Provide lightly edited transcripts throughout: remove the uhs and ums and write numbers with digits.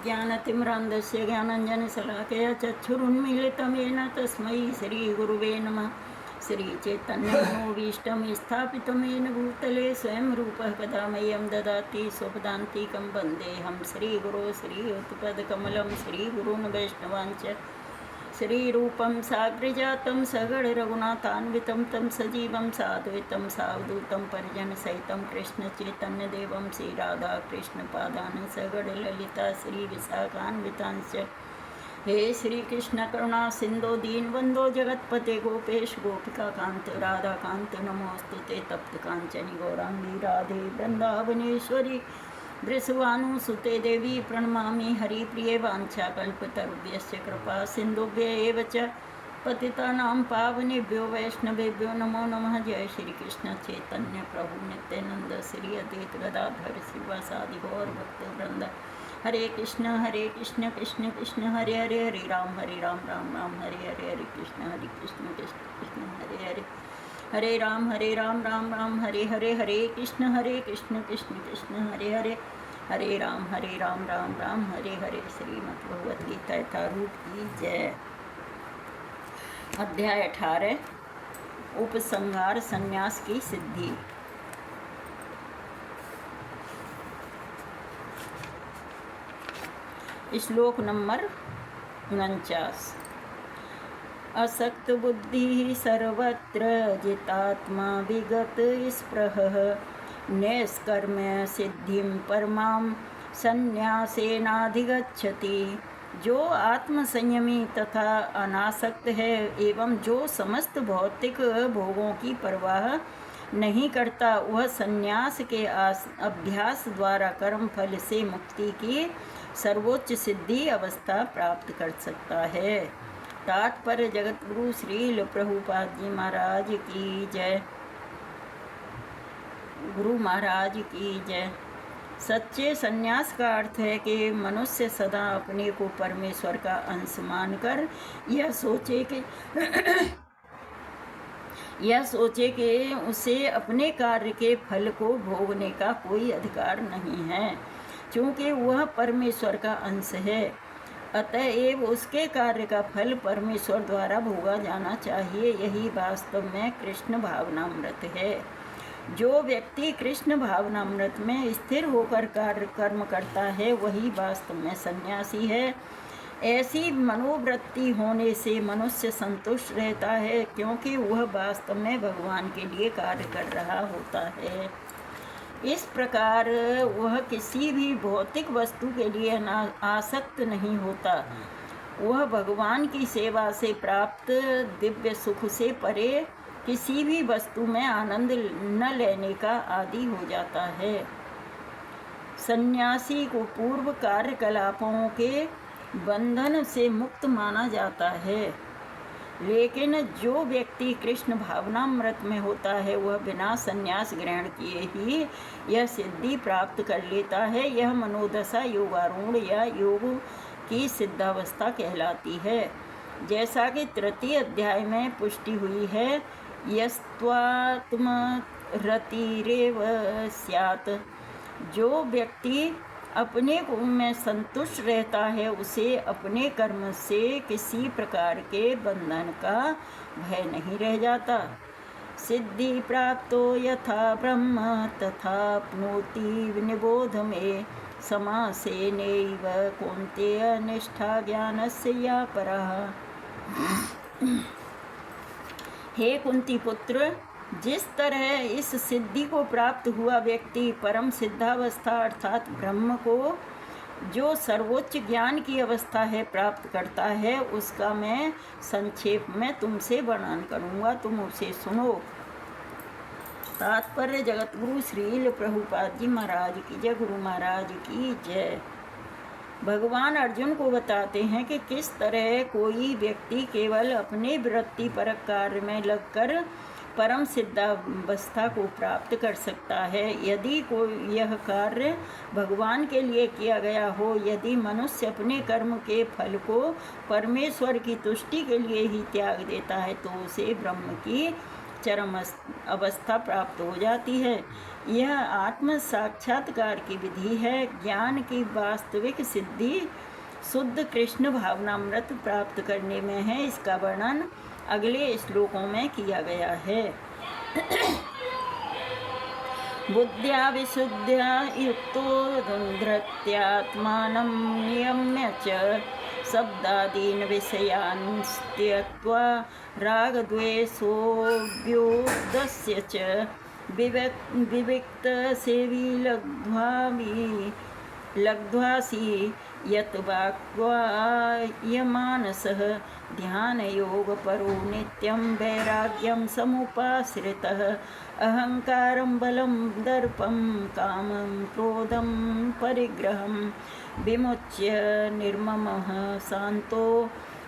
ज्ञानतिमिरान्धस्य ज्ञानाञ्जनशलाकया चक्षुरुन्मीलितं येन तस्मै श्रीगुरुवे नमः। श्रीचैतन्यमनोभीष्टं स्थापितं येन भूतले स्वयं रूपः कदा मह्यं ददाति स्वपदान्तिकं वन्देऽहं श्रीगुरो श्रीयुतपदकमलं श्रीगुरून् वैष्णवाञ्च। श्रीरूपं साग्रजातं सगणरघुनाथान्वितं तं सजीवं साद्वैतं सावधूतं परिजनसहितं कृष्णचैतन्यदेवं श्रीराधाकृष्णपादान् सगणललिता श्रीविशाखान्वितांश्च। हे श्रीकृष्ण करुणा सिंधो दीनबन्धो जगत्पते गोपेश गोपिकान्त राधाकान्त नमोऽस्तु ते तप्तकाञ्चनि गौराङ्गी राधे वृन्दावनेश्वरी वृषभानुसुते देवी प्रणमामि हरिप्रिये वाञ्छाकल्पतरुभ्यश्च कृपा सिन्धुभ्य एव च पतितानां पावनेभ्यो वैष्णवेभ्यो नमो नमः। जय श्रीकृष्ण चैतन्य प्रभु नित्यानंद श्री अद्वैत गदाधर श्रीवासादि गौर भक्तवृंद। हरे कृष्ण कृष्ण कृष्ण हरे हरे, हरे राम राम राम हरे हरे, हरे कृष्ण कृष्ण कृष्ण हरे हरे, हरे राम राम राम हरे हरे, हरे कृष्ण कृष्ण कृष्ण हरे हरे, हरे राम राम राम हरे हरे। श्रीमद् भगवद गीता यथारूप की जय। अध्याय 18 उपसंहार संन्यास की सिद्धि। श्लोक नंबर 49। असक्त बुद्धि सर्वत्र जितात्मा विगत स्पृहः नैष्कर्म्य सिद्धिं परमां संन्यासेनाधिगच्छति। जो आत्मसंयमी तथा अनासक्त है एवं जो समस्त भौतिक भोगों की परवाह नहीं करता, वह संन्यास के अभ्यास द्वारा कर्म फल से मुक्ति की सर्वोच्च सिद्धि अवस्था प्राप्त कर सकता है। तात्पर्य जगतगुरु श्रील प्रभुपाद जी महाराज की जय। गुरु महाराज की जय। सच्चे संन्यास का अर्थ है कि मनुष्य सदा अपने को परमेश्वर का अंश मानकर यह सोचे कि उसे अपने कार्य के फल को भोगने का कोई अधिकार नहीं है, क्योंकि वह परमेश्वर का अंश है। अतएव उसके कार्य का फल परमेश्वर द्वारा भोगा जाना चाहिए। यही वास्तव में कृष्ण भावनामृत है। जो व्यक्ति कृष्ण भावनामृत में स्थिर होकर कार्य कर्म करता है, वही वास्तव में सन्यासी है। ऐसी मनोवृत्ति होने से मनुष्य संतुष्ट रहता है, क्योंकि वह वास्तव में भगवान के लिए कार्य कर रहा होता है। इस प्रकार वह किसी भी भौतिक वस्तु के लिए आसक्त नहीं होता। वह भगवान की सेवा से प्राप्त दिव्य सुख से परे किसी भी वस्तु में आनंद न लेने का आदी हो जाता है। सन्यासी को पूर्व कार्यकलापों के बंधन से मुक्त माना जाता है, लेकिन जो व्यक्ति कृष्ण भावनामृत में होता है, वह बिना संन्यास ग्रहण किए ही यह सिद्धि प्राप्त कर लेता है। यह मनोदशा योगारूढ़ या योग की सिद्धावस्था कहलाती है। जैसा कि तृतीय अध्याय में पुष्टि हुई है, यस्त्वात्मरतिरेव स्यात्। जो व्यक्ति अपने को में संतुष्ट रहता है, उसे अपने कर्म से किसी प्रकार के बंधन का भय नहीं रह जाता। सिद्धि प्राप्तो यथा ब्रह्म तथाप्नोति निबोध में समासेनैव कौन्तेय निष्ठा ज्ञानस्य या परः। हे कुंती पुत्र, जिस तरह इस सिद्धि को प्राप्त हुआ व्यक्ति परम सिद्धावस्था अर्थात ब्रह्म को, जो सर्वोच्च ज्ञान की अवस्था है, प्राप्त करता है, उसका मैं संक्षेप में तुमसे वर्णन करूँगा, तुम उसे सुनो। तात्पर्य जगतगुरु श्रील प्रभुपाद जी महाराज की जय। गुरु महाराज की जय। भगवान अर्जुन को बताते हैं कि किस तरह कोई व्यक्ति केवल अपने वृत्तिपरक कार्य में लगकर परम सिद्धावस्था को प्राप्त कर सकता है। यदि कोई यह कार्य भगवान के लिए किया गया हो, यदि मनुष्य अपने कर्म के फल को परमेश्वर की तुष्टि के लिए ही त्याग देता है, तो उसे ब्रह्म की चरम अवस्था प्राप्त हो जाती है। यह आत्म साक्षात्कार की विधि है। ज्ञान की वास्तविक सिद्धि शुद्ध कृष्ण भावनामृत प्राप्त करने में है। इसका वर्णन अगले श्लोकों में किया गया है। बुद्ध्या विशुद्ध्या युक्तो धृत्यात्मानं नियम्य च शब्दादीन् विषयान् त्यक्त्वा रागद्वेषोऽव्युदस्य च विविक्तसेवी लब्ध्वासि यत् वाक्वायमानसः ध्यानयोगपरो नित्यं वैराग्यं समुपाश्रितः अहंकारं बलं दर्पं कामं क्रोधं परिग्रहं विमुच्य निर्ममः शांतो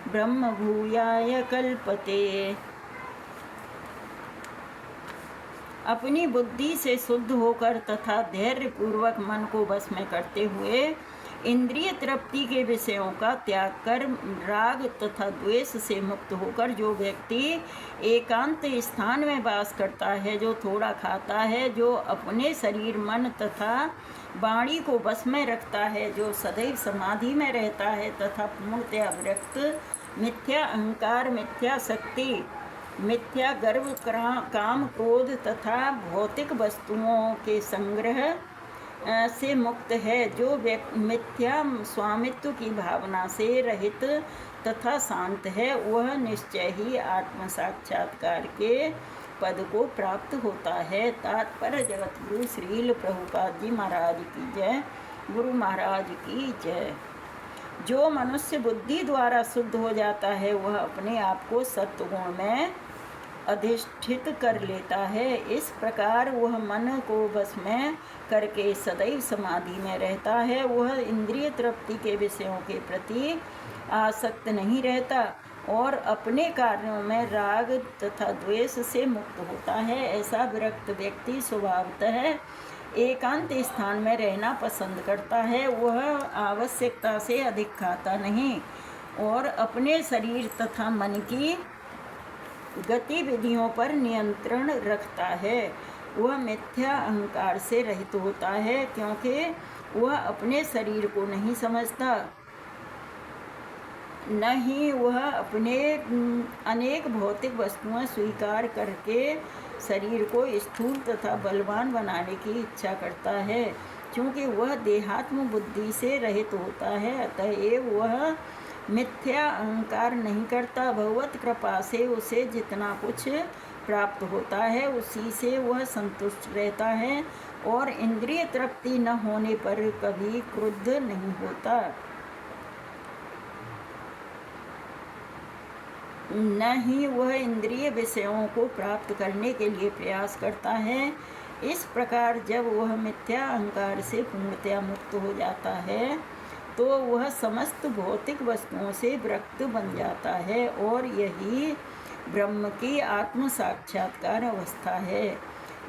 ब्रह्मभूयाय कल्पते। अपनी बुद्धि से शुद्ध होकर तथा धैर्य पूर्वक मन को वश में करते हुए इंद्रिय तृप्ति के विषयों का त्याग कर राग तथा द्वेष से मुक्त होकर जो व्यक्ति एकांत स्थान में वास करता है, जो थोड़ा खाता है, जो अपने शरीर मन तथा वाणी को वश में रखता है, जो सदैव समाधि में रहता है तथा पूर्णतया विरक्त, मिथ्या अहंकार, मिथ्या शक्ति, मिथ्या गर्व, काम, क्रोध तथा भौतिक वस्तुओं के संग्रह से मुक्त है, जो मिथ्या स्वामित्व की भावना से रहित तथा शांत है, वह निश्चय ही आत्म साक्षात्कार के पद को प्राप्त होता है। तात्पर्य जगत गुरु श्रील प्रभुपाद जी महाराज की जय। गुरु महाराज की जय। जो मनुष्य बुद्धि द्वारा शुद्ध हो जाता है, वह अपने आप को सत्वगुण में अधिष्ठित कर लेता है। इस प्रकार वह मन को वश में करके सदैव समाधि में रहता है। वह इंद्रिय तृप्ति के विषयों के प्रति आसक्त नहीं रहता और अपने कार्यों में राग तथा द्वेष से मुक्त होता है। ऐसा विरक्त व्यक्ति स्वभावतः एकांत स्थान में रहना पसंद करता है। वह आवश्यकता से अधिक खाता नहीं और अपने शरीर तथा मन की गतिविधियों पर नियंत्रण रखता है। वह मिथ्या अहंकार से रहित होता है, क्योंकि वह अपने शरीर को नहीं समझता, न ही वह अपने अनेक भौतिक वस्तुएं स्वीकार करके शरीर को स्थूल तथा बलवान बनाने की इच्छा करता है। क्योंकि वह देहात्म बुद्धि से रहित होता है, अतएव वह मिथ्या अहंकार नहीं करता। भगवत कृपा से उसे जितना कुछ प्राप्त होता है उसी से वह संतुष्ट रहता है और इंद्रिय तृप्ति न होने पर कभी क्रुद्ध नहीं होता, न ही वह इंद्रिय विषयों को प्राप्त करने के लिए प्रयास करता है। इस प्रकार जब वह मिथ्या अहंकार से पूर्णतया मुक्त हो जाता है तो वह समस्त भौतिक वस्तुओं से विरक्त बन जाता है और यही ब्रह्म की आत्म साक्षात्कार अवस्था है।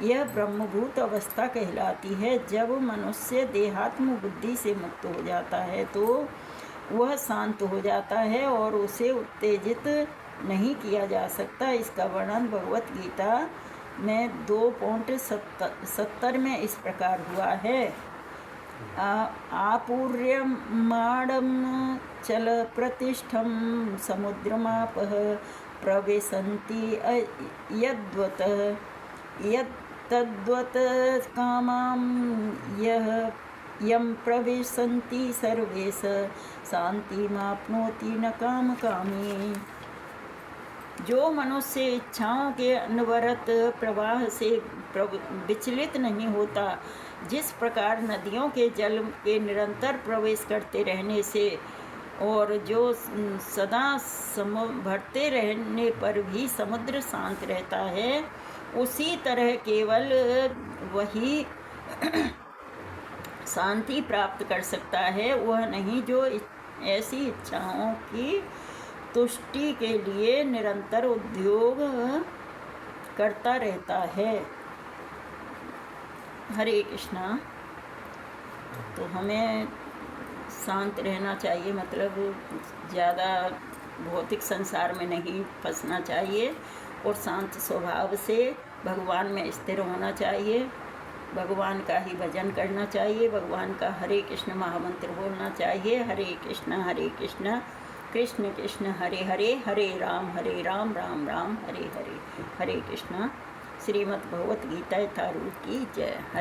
यह ब्रह्मभूत अवस्था कहलाती है। जब मनुष्य देहात्म बुद्धि से मुक्त हो जाता है तो वह शांत हो जाता है और उसे उत्तेजित नहीं किया जा सकता। इसका वर्णन भगवत गीता में 2.70 में इस प्रकार हुआ है। आपूर्यमाणं चल प्रतिष्ठं समुद्रमापः प्रविशन्ति यद्तद्वत् कामां यं प्रविशन्ति सर्वेश शान्तिमाप्नोति न कामकामी। जो मनुष्य इच्छाओं के अनवरत प्रवाह से विचलित नहीं होता, जिस प्रकार नदियों के जल के निरंतर प्रवेश करते रहने से और जो सदा भरते रहने पर भी समुद्र शांत रहता है, उसी तरह केवल वही शांति प्राप्त कर सकता है, वह नहीं जो ऐसी इच्छाओं की तुष्टि के लिए निरंतर उद्योग करता रहता है। हरे कृष्णा। तो हमें शांत रहना चाहिए, मतलब ज़्यादा भौतिक संसार में नहीं फंसना चाहिए और शांत स्वभाव से भगवान में स्थिर होना चाहिए। भगवान का ही भजन करना चाहिए। भगवान का हरे कृष्ण महामंत्र बोलना चाहिए। हरे कृष्ण कृष्ण कृष्ण हरे हरे, हरे राम राम राम हरे हरे। हरे कृष्ण। श्रीमद् भगवत गीता यथारूप की जय। हरे